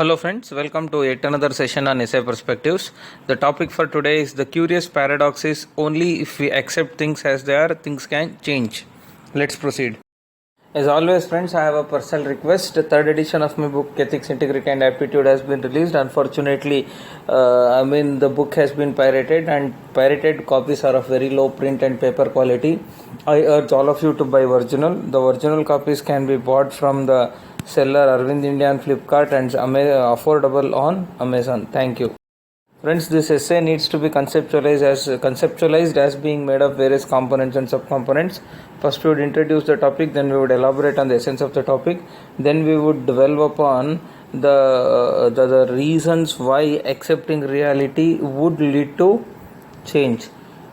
Hello friends, welcome to yet another session on essay perspectives. The topic for today is the curious paradox is only if we accept things as they are, things can change. Let's proceed. As always friends, I have a personal request. The third edition of my book Ethics, Integrity and Aptitude has been released. Unfortunately, the book has been pirated and pirated copies are of very low print and paper quality. I urge all of you to buy original. The original copies can be bought from the seller Arvind India on Flipkart and affordable on Amazon. Thank you. Friends, this essay needs to be conceptualized as being made of various components and subcomponents. First we would introduce the topic, then we would elaborate on the essence of the topic, then we would dwell upon the reasons why accepting reality would lead to change.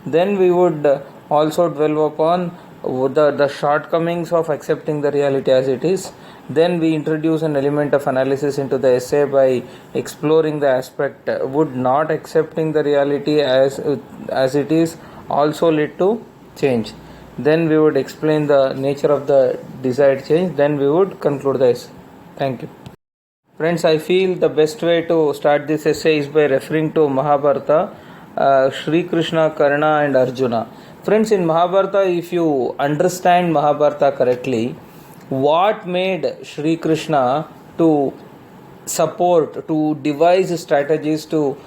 Then we would also dwell upon the shortcomings of accepting the reality as it is. Then we introduce an element of analysis into the essay by exploring the aspect, would not accepting the reality as it is also lead to change. Then we would explain the nature of the desired change. Then we would conclude the essay. Thank you. Friends, I feel the best way to start this essay is by referring to Mahabharata, Sri Krishna, Karna and Arjuna. Friends, in Mahabharata, if you understand Mahabharata correctly, what made Sri Krishna to devise strategies for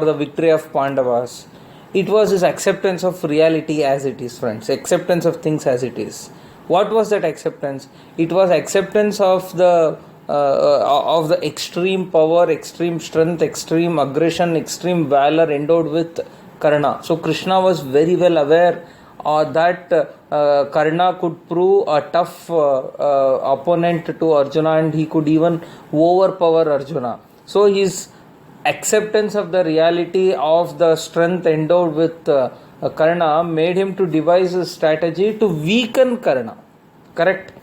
the victory of Pandavas? It was his acceptance of reality as it is, friends. Acceptance of things as it is. What was that acceptance? It was acceptance of the extreme power, extreme strength, extreme aggression, extreme valor endowed with Karna. So Krishna was very well aware that Karna could prove a tough opponent to Arjuna and he could even overpower Arjuna. So his acceptance of the reality of the strength endowed with Karna made him to devise a strategy to weaken Karna. Correct?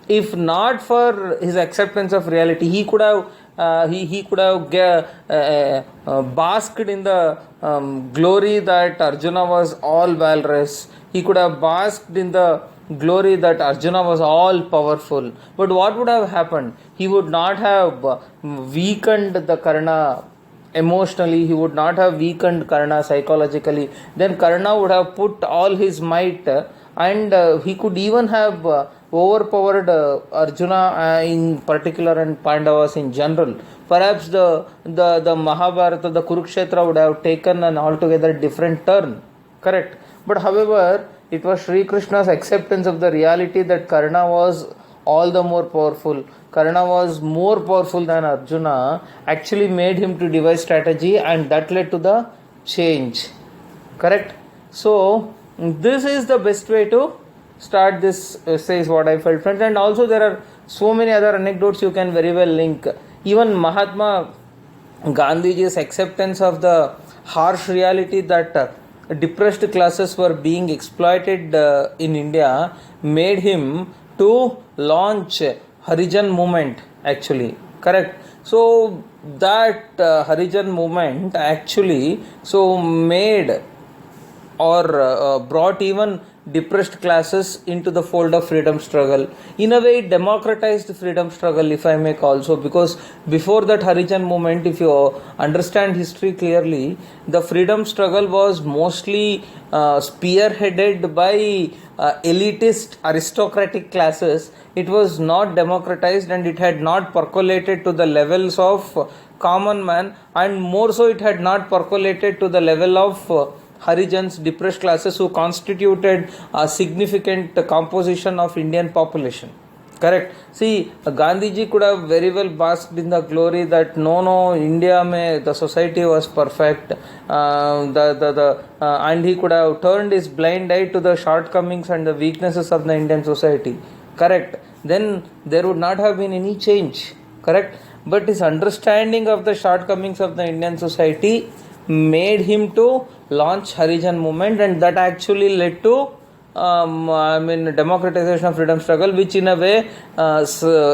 If not for his acceptance of reality, he could have basked in the glory that Arjuna was all valorous. He could have basked in the glory that Arjuna was all powerful. But what would have happened? He would not have weakened the Karna emotionally. He would not have weakened Karna psychologically. Then Karna would have put all his might and he could even have overpowered Arjuna in particular and Pandavas in general. Perhaps the Mahabharata, the Kurukshetra would have taken an altogether different turn. Correct? But however, it was Sri Krishna's acceptance of the reality that Karna was all the more powerful. Karna was more powerful than Arjuna, actually made him to devise strategy, and that led to the change. Correct? So, this is the best way to start this essay is what I felt, friends. And also there are so many other anecdotes you can very well link. Even Mahatma Gandhiji's acceptance of the harsh reality that depressed classes were being exploited in India made him to launch Harijan movement actually. Correct? So that Harijan movement actually made or brought even depressed classes into the fold of freedom struggle. In a way, it democratized freedom struggle, if I may call so, because before that Harijan movement, if you understand history clearly, the freedom struggle was mostly spearheaded by elitist aristocratic classes. It was not democratized and it had not percolated to the levels of common man, and more so it had not percolated to the level of Harijans, depressed classes who constituted a significant composition of Indian population. Correct? See, Gandhiji could have very well basked in the glory that India the society was perfect, and he could have turned his blind eye to the shortcomings and the weaknesses of the Indian society. Correct? Then there would not have been any change. Correct? But his understanding of the shortcomings of the Indian society made him to launch Harijan movement, and that actually led to democratization of freedom struggle, which in a way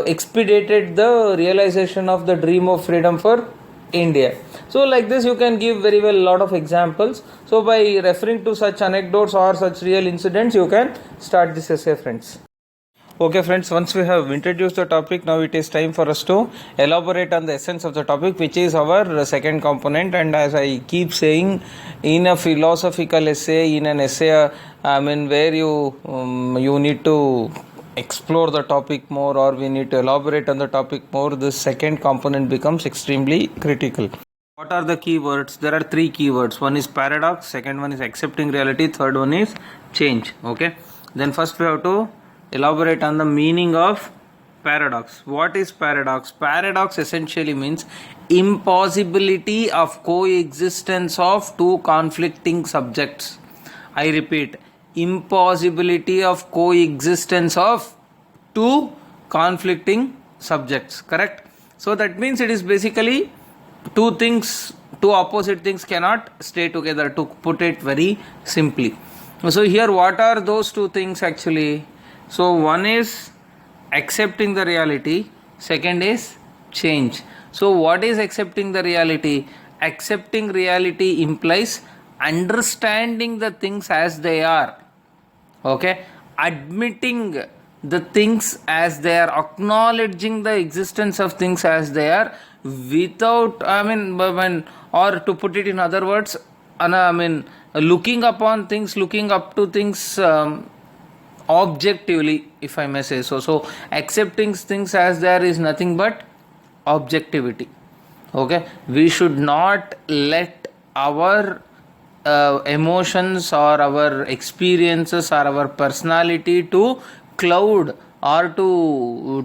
expedited the realization of the dream of freedom for India. So like this you can give very well a lot of examples. So by referring to such anecdotes or such real incidents, you can start this essay, friends. Okay friends, once we have introduced the topic, now it is time for us to elaborate on the essence of the topic, which is our second component. And as I keep saying, in a philosophical essay, in an essay where you need to explore the topic more, or we need to elaborate on the topic more, this second component becomes extremely critical. What are the keywords? There are three keywords. One is paradox, second one is accepting reality, third one is change. Okay, then first we have to elaborate on the meaning of paradox. What is paradox? Paradox essentially means impossibility of coexistence of two conflicting subjects. I repeat, impossibility of coexistence of two conflicting subjects. Correct? So that means it is basically two opposite things cannot stay together, to put it very simply. So here what are those two things actually? So one is accepting the reality, second is change. So what is accepting the reality? Accepting reality implies understanding the things as they are. Okay, admitting the things as they are, acknowledging the existence of things as they are, without or to put it in other words, looking upon things, looking up to things objectively, if I may say so. So accepting things as there is nothing but objectivity. Okay, we should not let our emotions or our experiences or our personality to cloud or to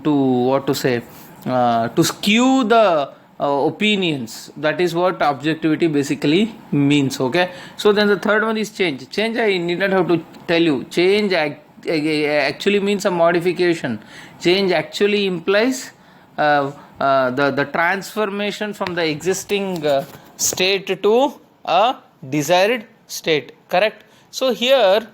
skew the opinions. That is what objectivity basically means. Okay, so then the third one is change. Change, I need not have to tell you. Change actually means a modification. Change actually implies the transformation from the existing state to a desired state. Correct? So here,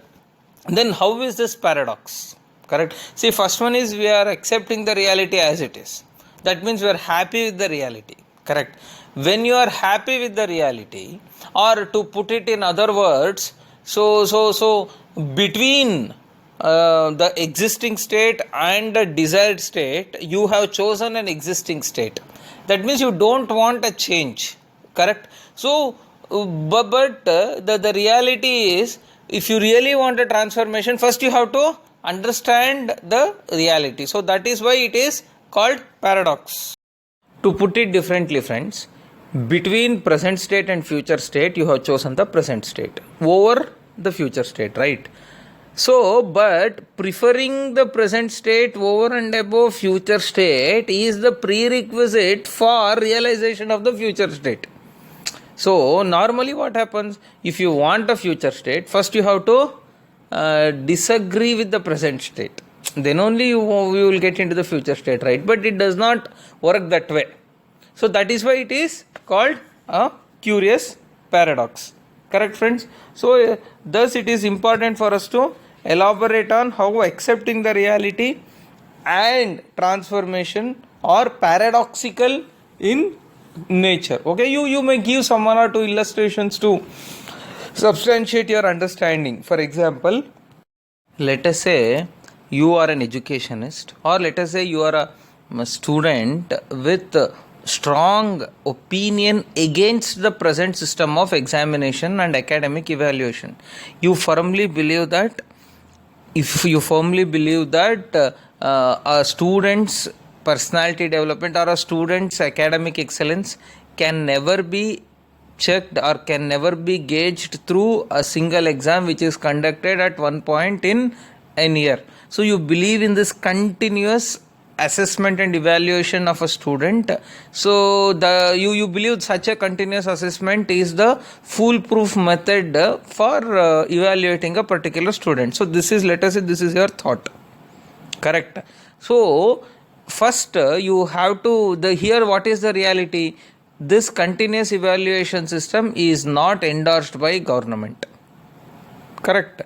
then how is this paradox? Correct? See, first one is we are accepting the reality as it is. That means we are happy with the reality. Correct? When you are happy with the reality, or to put it in other words, so between the existing state and the desired state, you have chosen an existing state. That means you don't want a change. Correct? So but the reality is, if you really want a transformation, first you have to understand the reality. So that is why it is called paradox. To put it differently, friends, between present state and future state, you have chosen the present state over the future state, right? So, but preferring the present state over and above future state is the prerequisite for realization of the future state. So, normally what happens, if you want a future state, first you have to disagree with the present state. Then only you will get into the future state, right? But it does not work that way. So, that is why it is called a curious paradox. Correct, friends? So, thus it is important for us to elaborate on how accepting the reality and transformation are paradoxical in nature. Okay, you may give some one or two illustrations to substantiate your understanding. For example, let us say you are an educationist, or let us say you are a student with strong opinion against the present system of examination and academic evaluation. You firmly believe that a student's personality development or a student's academic excellence can never be checked or can never be gauged through a single exam which is conducted at one point in an year. So you believe in this continuous assessment and evaluation of a student. So you believe such a continuous assessment is the foolproof method for evaluating a particular student. So this is, let us say, this is your thought. Correct? So first you have to here what is the reality? This continuous evaluation system is not endorsed by government. Correct?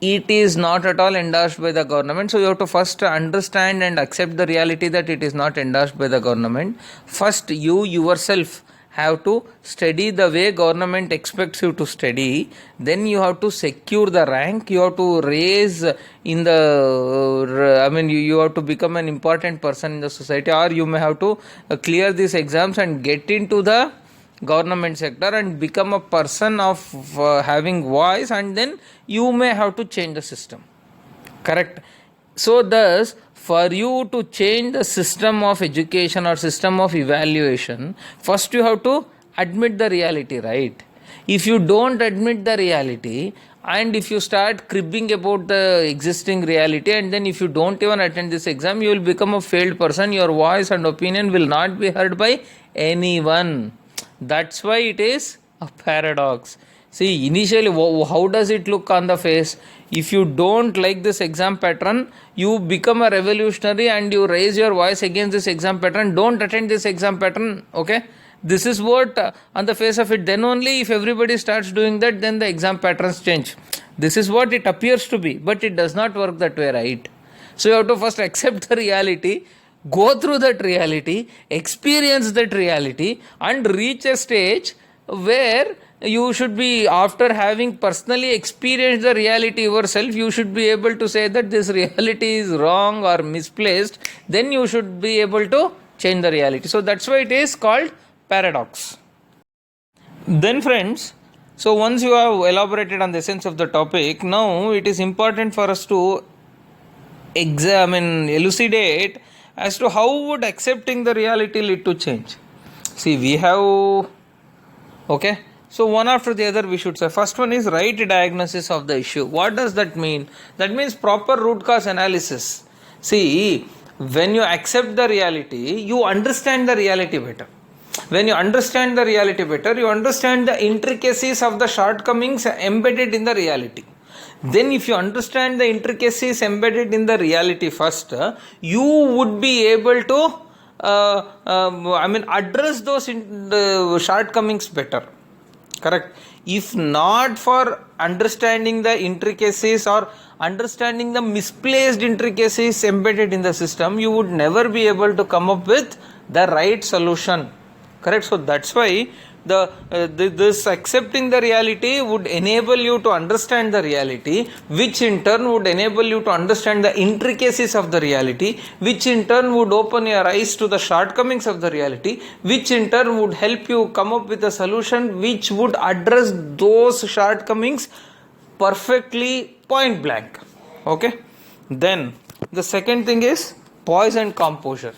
It is not at all endorsed by the government. So you have to first understand and accept the reality that it is not endorsed by the government. First, you yourself have to study the way government expects you to study, then you have to secure the rank, you have to raise in the you have to become an important person in the society, or you may have to clear these exams and get into the government sector and become a person of having voice, and then you may have to change the system. Correct? So thus, for you to change the system of education or system of evaluation, first you have to admit the reality, right? If you don't admit the reality, and if you start cribbing about the existing reality, and then if you don't even attend this exam, you will become a failed person. Your voice and opinion will not be heard by anyone. That's why it is a paradox. See, initially, how does it look on the face? If you don't like this exam pattern, you become a revolutionary and you raise your voice against this exam pattern. Don't attend this exam pattern. Okay? This is what on the face of it. Then only if everybody starts doing that, then the exam patterns change. This is what it appears to be, but it does not work that way, right? So you have to first accept the reality, go through that reality, experience that reality, and reach a stage where you should be, after having personally experienced the reality yourself, you should be able to say that this reality is wrong or misplaced. Then you should be able to change the reality. So that's why it is called paradox. Then friends, so once you have elaborated on the essence of the topic, now it is important for us to elucidate as to how would accepting the reality lead to change. See, we have, okay, so one after the other we should say. First one is right diagnosis of the issue. What does that mean? That means proper root cause analysis. See, when you accept the reality, you understand the reality better. When you understand the reality better, you understand the intricacies of the shortcomings embedded in the reality. Then if you understand the intricacies embedded in the reality first, you would be able to address those shortcomings better. Correct? If not for understanding the intricacies or understanding the misplaced intricacies embedded in the system, you would never be able to come up with the right solution. Correct? So that's why this accepting the reality would enable you to understand the reality, which in turn would enable you to understand the intricacies of the reality, which in turn would open your eyes to the shortcomings of the reality, which in turn would help you come up with a solution which would address those shortcomings perfectly point blank. Okay? Then the second thing is poise and composure.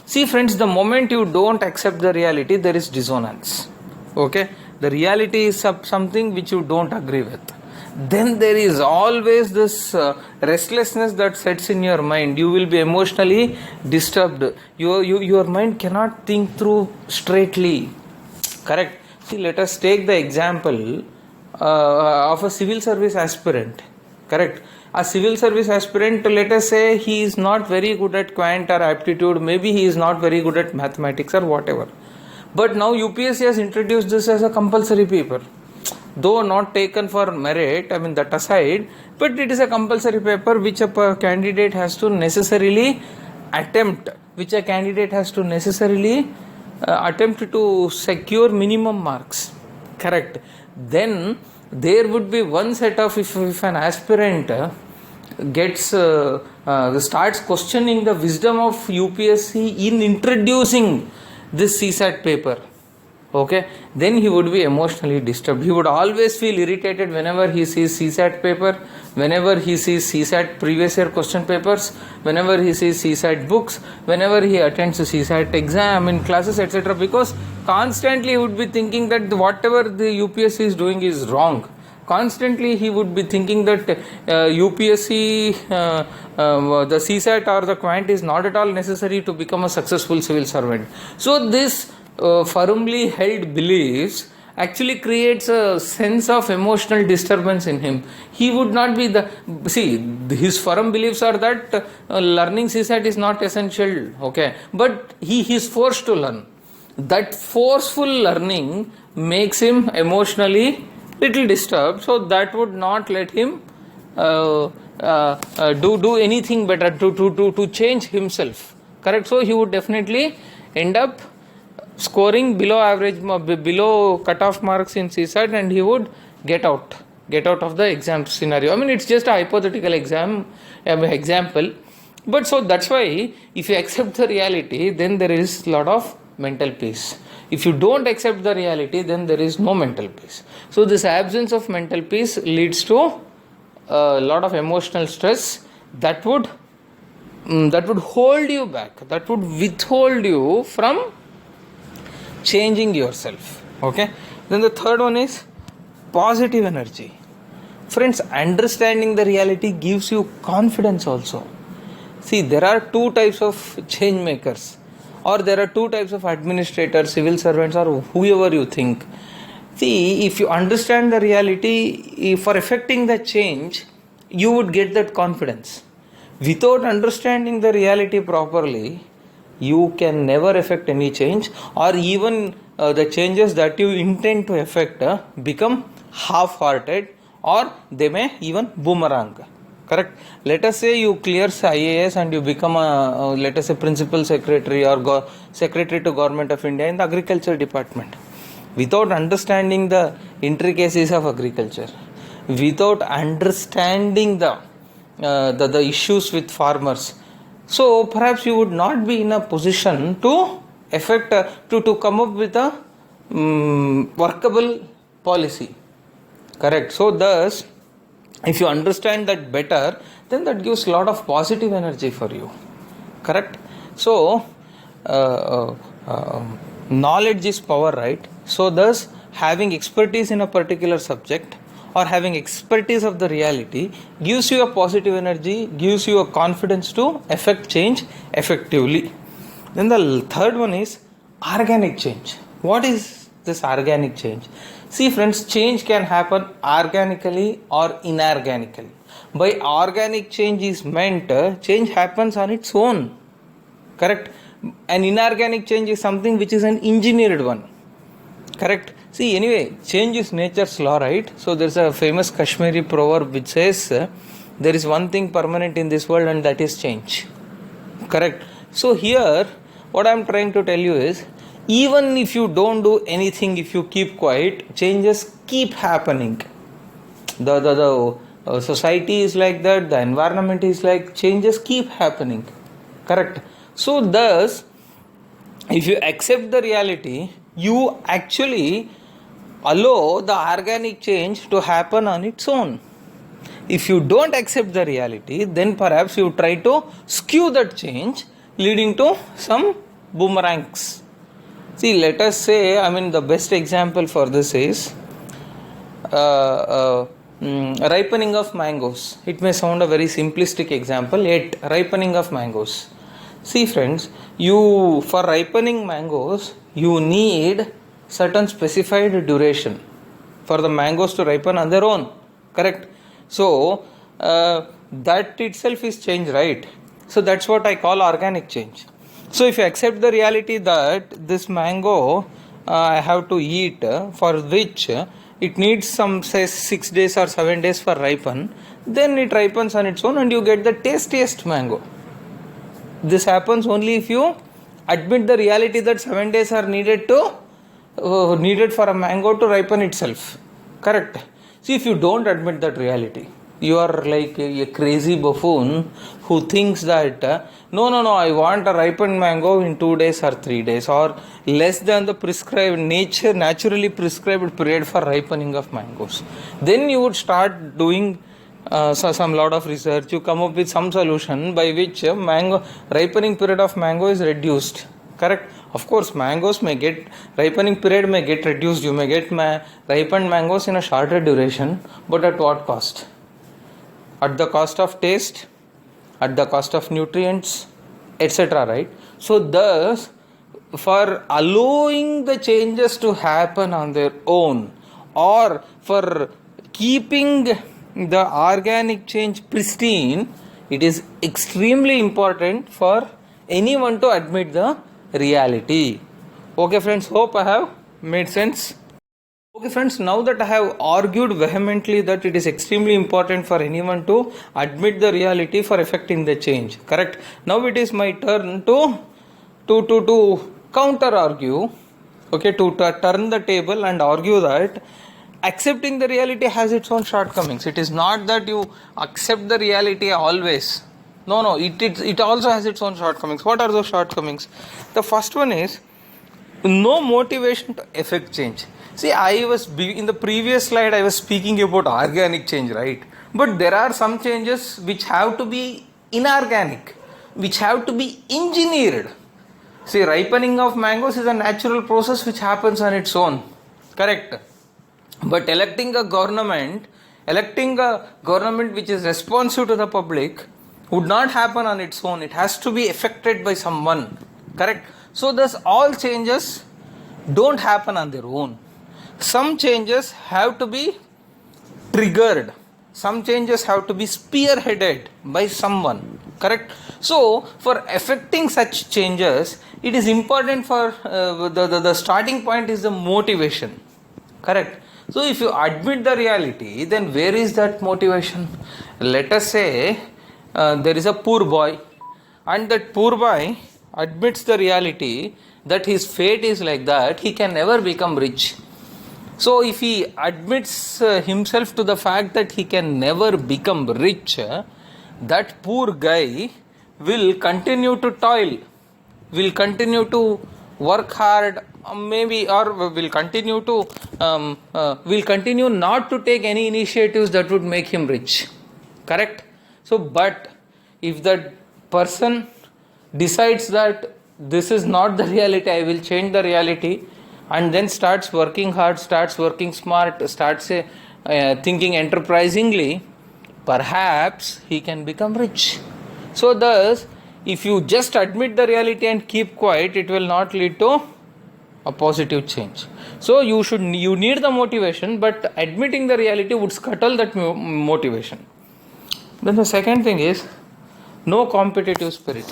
See friends, the moment you don't accept the reality, there is dissonance. Okay, the reality is something which you don't agree with. Then there is always this restlessness that sets in your mind. You will be emotionally disturbed. Your mind cannot think through straightly. Correct? See, let us take the example of a civil service aspirant. Correct? A civil service aspirant, let us say he is not very good at quant or aptitude, maybe he is not very good at mathematics or whatever. But now UPSC has introduced this as a compulsory paper. Though not taken for merit, that aside, but it is a compulsory paper which a candidate has to necessarily attempt, attempt to secure minimum marks. Correct? Then there would be one set of, if an aspirant starts questioning the wisdom of UPSC in introducing this CSAT paper, okay, then he would be emotionally disturbed. He would always feel irritated whenever he sees CSAT paper, whenever he sees CSAT previous year question papers, whenever he sees CSAT books, whenever he attends a CSAT exam, classes, etc. Because constantly he would be thinking that whatever the UPSC is doing is wrong. Constantly he would be thinking that UPSC, the CSAT or the quant is not at all necessary to become a successful civil servant. So this firmly held beliefs actually creates a sense of emotional disturbance in him. He would not be his firm beliefs are that learning CSAT is not essential, okay, but he is forced to learn. That forceful learning makes him emotionally little disturbed, so that would not let him do anything better to change himself. Correct? So he would definitely end up scoring below average, below cutoff marks in CSAT, and he would get out of the exam scenario. I mean, it's just a hypothetical example, but so that's why if you accept the reality, then there is a lot of mental peace. If you don't accept the reality, then there is no mental peace. So this absence of mental peace leads to a lot of emotional stress that would hold you back, that would withhold you from changing yourself. Okay, then the third one is positive energy. Friends, understanding the reality gives you confidence also. See, there are two types of change makers, or there are two types of administrators, civil servants, or whoever you think. See, if you understand the reality, for effecting the change, you would get that confidence. Without understanding the reality properly, you can never effect any change, or even the changes that you intend to effect become half-hearted, or they may even boomerang. Correct? Let us say you clear IAS and you become a let us say principal secretary or secretary to Government of India in the agriculture department. Without understanding the intricacies of agriculture, without understanding the issues with farmers, so perhaps you would not be in a position to effect to come up with a workable policy. Correct? So thus, if you understand that better, then that gives a lot of positive energy for you. Correct? So knowledge is power, right? So thus, having expertise in a particular subject or having expertise of the reality gives you a positive energy, gives you a confidence to effect change effectively. Then the third one is organic change. What is this organic change? See friends, change can happen organically or inorganically. By organic change is meant change happens on its own. Correct? An inorganic change is something which is an engineered one. Correct? See, anyway, change is nature's law, right? So there's a famous Kashmiri proverb which says there is one thing permanent in this world and that is change. Correct? So here, what I'm trying to tell you is, even if you don't do anything, if you keep quiet, changes keep happening. The society is like that, the environment is like, changes keep happening. Correct? So thus, if you accept the reality, you actually allow the organic change to happen on its own. If you don't accept the reality, then perhaps you try to skew that change, leading to some boomerangs. See, let us say, the best example for this is ripening of mangoes. It may sound a very simplistic example, yet ripening of mangoes. See friends, for ripening mangoes, you need certain specified duration for the mangoes to ripen on their own. Correct? So, that itself is change, right? So, that's what I call organic change. So, if you accept the reality that this mango I have to eat, for which it needs some say 6 days or 7 days for ripen, then it ripens on its own and you get the tastiest mango. This happens only if you admit the reality that 7 days are needed for a mango to ripen itself. Correct? See, if you don't admit that reality, you are like a crazy buffoon who thinks that no, I want a ripened mango in 2 days or 3 days or less than the naturally prescribed period for ripening of mangoes. Then you would start doing some lot of research. You come up with some solution by which ripening period of mango is reduced. Correct? Of course, ripening period may get reduced. You may get ripened mangoes in a shorter duration, but at what cost? At the cost of taste, at the cost of nutrients, etc. Right? So thus, for allowing the changes to happen on their own, or for keeping the organic change pristine, it is extremely important for anyone to admit the reality. Okay friends, hope I have made sense. Okay friends, now that I have argued vehemently that it is extremely important for anyone to admit the reality for effecting the change, correct? Now it is my turn to counter argue Okay, to turn the table and argue that accepting the reality has its own shortcomings. It is not that you accept the reality always. No, it also has its own shortcomings. What are those shortcomings? The first one is no motivation to effect change. See, in the previous slide I was speaking about organic change, right? But there are some changes which have to be inorganic, which have to be engineered. See, ripening of mangoes is a natural process which happens on its own, correct? But electing a government which is responsive to the public would not happen on its own. It has to be effected by someone, correct? So thus all changes don't happen on their own. Some changes have to be triggered. Some changes have to be spearheaded by someone, correct? So for effecting such changes, it is important for the starting point is the motivation, correct? So if you admit the reality, then where is that motivation? Let us say there is a poor boy, and that poor boy admits the reality that his fate is like that, he can never become rich. So if he admits himself to the fact that he can never become rich, that poor guy will continue to toil, will continue to work hard, will continue not to take any initiatives that would make him rich, correct? So but if that person decides that this is not the reality, I will change the reality, and then starts working hard, starts working smart, starts thinking enterprisingly, perhaps he can become rich. So thus, if you just admit the reality and keep quiet, it will not lead to a positive change. So you need the motivation, but admitting the reality would scuttle that motivation. Then the second thing is no competitive spirit.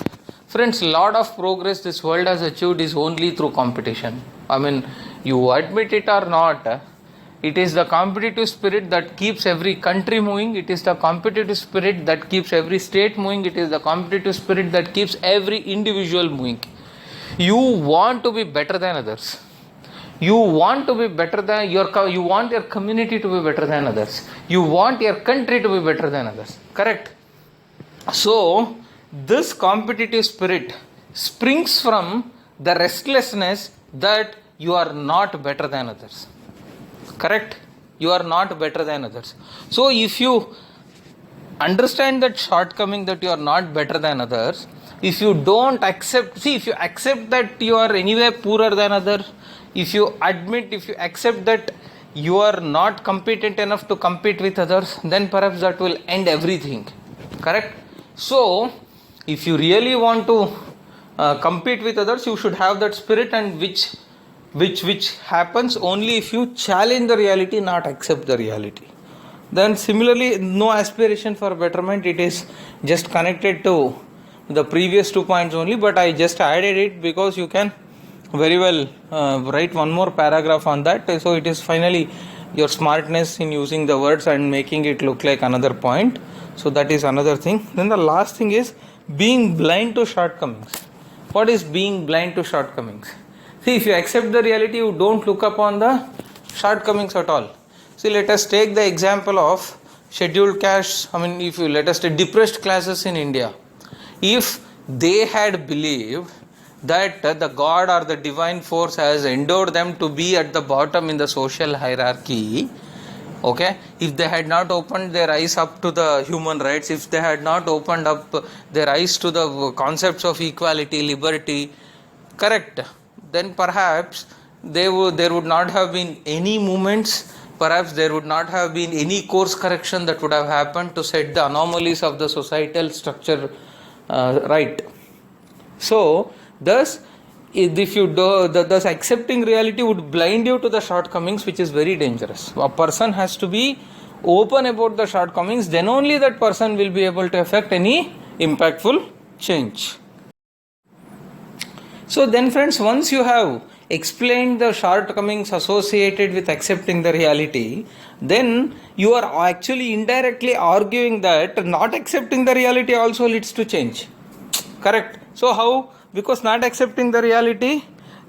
Friends, lot of progress this world has achieved is only through competition. I mean, you admit it or not, it is the competitive spirit that keeps every country moving. It is the competitive spirit that keeps every state moving. It is the competitive spirit that keeps every individual moving. You want to be better than others. You want to be better than you want your community to be better than others. You want your country to be better than others. Correct? So, this competitive spirit springs from the restlessness that you are not better than others. Correct? You are not better than others. So if you understand that shortcoming that you are not better than others, if you accept that you are anyway poorer than others, if you accept that you are not competent enough to compete with others, then perhaps that will end everything. Correct? So if you really want to compete with others, you should have that spirit, and which happens only if you challenge the reality, not accept the reality. Then similarly, no aspiration for betterment. It is just connected to the previous 2 points only, but I just added it because you can very well write one more paragraph on that. So it is finally your smartness in using the words and making it look like another point. So that is another thing. Then the last thing is being blind to shortcomings. What is being blind to shortcomings? See, if you accept the reality, you don't look upon the shortcomings at all. See, let us take the example of scheduled caste. Let us take depressed classes in India. If they had believed that the God or the divine force has endowed them to be at the bottom in the social hierarchy, okay, if they had not opened their eyes up to the human rights, if they had not opened up their eyes to the concepts of equality, liberty, correct, then perhaps there would not have been any movements, perhaps there would not have been any course correction that would have happened to set the anomalies of the societal structure right. So thus thus accepting reality would blind you to the shortcomings, which is very dangerous. A person has to be open about the shortcomings, then only that person will be able to effect any impactful change. So then friends, once you have explained the shortcomings associated with accepting the reality, then you are actually indirectly arguing that not accepting the reality also leads to change. Correct? So how? Because not accepting the reality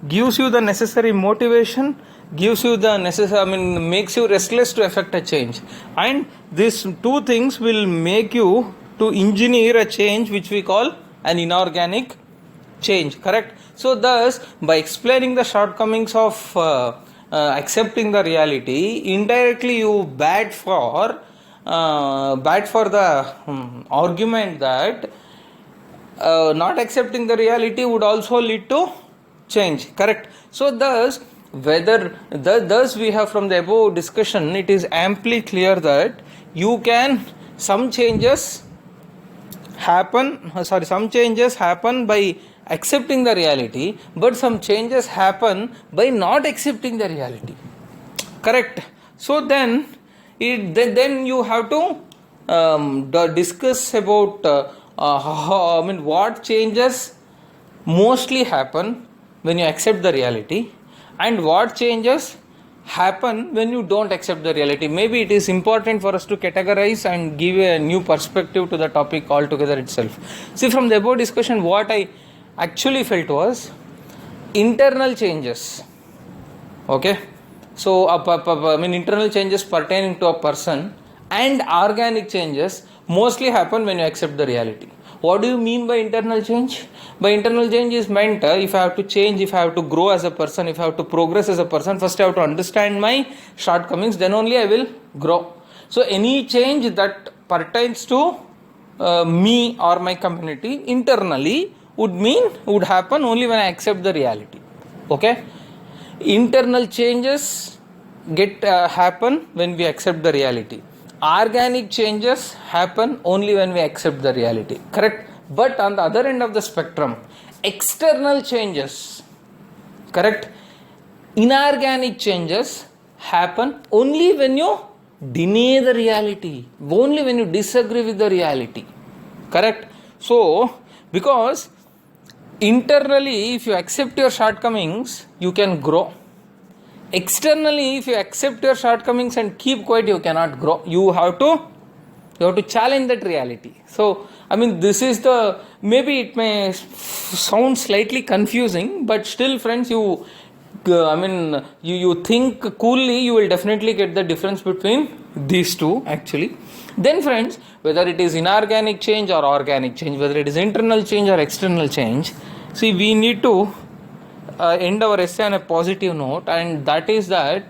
gives you the necessary motivation, gives you the necessary, makes you restless to effect a change. And these two things will make you to engineer a change which we call an inorganic change, correct? So thus, by explaining the shortcomings of accepting the reality, indirectly you bad for the argument that not accepting the reality would also lead to change, correct? So thus, thus we have, from the above discussion, it is amply clear that some changes happen by accepting the reality, but some changes happen by not accepting the reality, correct? So then you have to discuss about what changes mostly happen when you accept the reality, and what changes happen when you don't accept the reality. Maybe it is important for us to categorize and give a new perspective to the topic altogether itself. See, from the above discussion, what I actually felt was internal changes. Okay, so internal changes pertaining to a person and organic changes mostly happen when you accept the reality. What do you mean by internal change? By internal change is meant, if I have to change, if I have to grow as a person, if I have to progress as a person, first I have to understand my shortcomings, then only I will grow. So any change that pertains to me or my community internally would happen only when I accept the reality. Okay, internal changes happen when we accept the reality. Organic changes happen only when we accept the reality, correct? But on the other end of the spectrum, external changes, correct, inorganic changes happen only when you deny the reality, only when you disagree with the reality, correct? So because internally, if you accept your shortcomings, you can grow. Externally, if you accept your shortcomings and keep quiet, you cannot grow. You have to challenge that reality. So this is maybe it may sound slightly confusing, but still, friends, you think coolly, you will definitely get the difference between these two actually. Then friends, whether it is inorganic change or organic change, whether it is internal change or external change, see, we need to end our essay on a positive note, and that is that,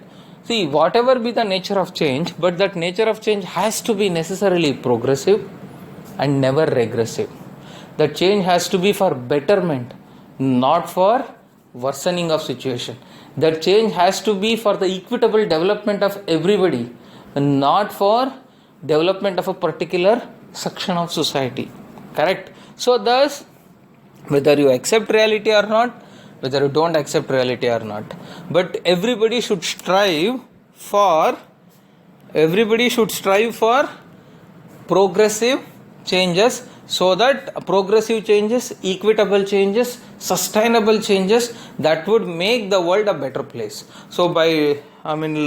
see, whatever be the nature of change, but that nature of change has to be necessarily progressive and never regressive. The change has to be for betterment, not for worsening of situation. That change has to be for the equitable development of everybody, not for development of a particular section of society, correct? So thus, whether you accept reality or not, whether you don't accept reality or not, but everybody should strive for progressive changes, so that progressive changes, equitable changes, sustainable changes, that would make the world a better place. So by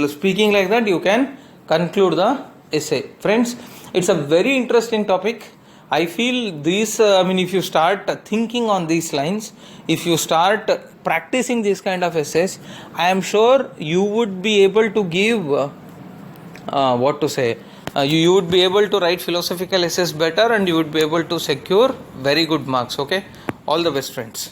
speaking like that, you can conclude the essay. Friends, it's a very interesting topic. I feel these, if you start thinking on these lines, if you start practicing these kind of essays, I am sure you would be able to give, you would be able to write philosophical essays better, and you would be able to secure very good marks. Okay, all the best, friends.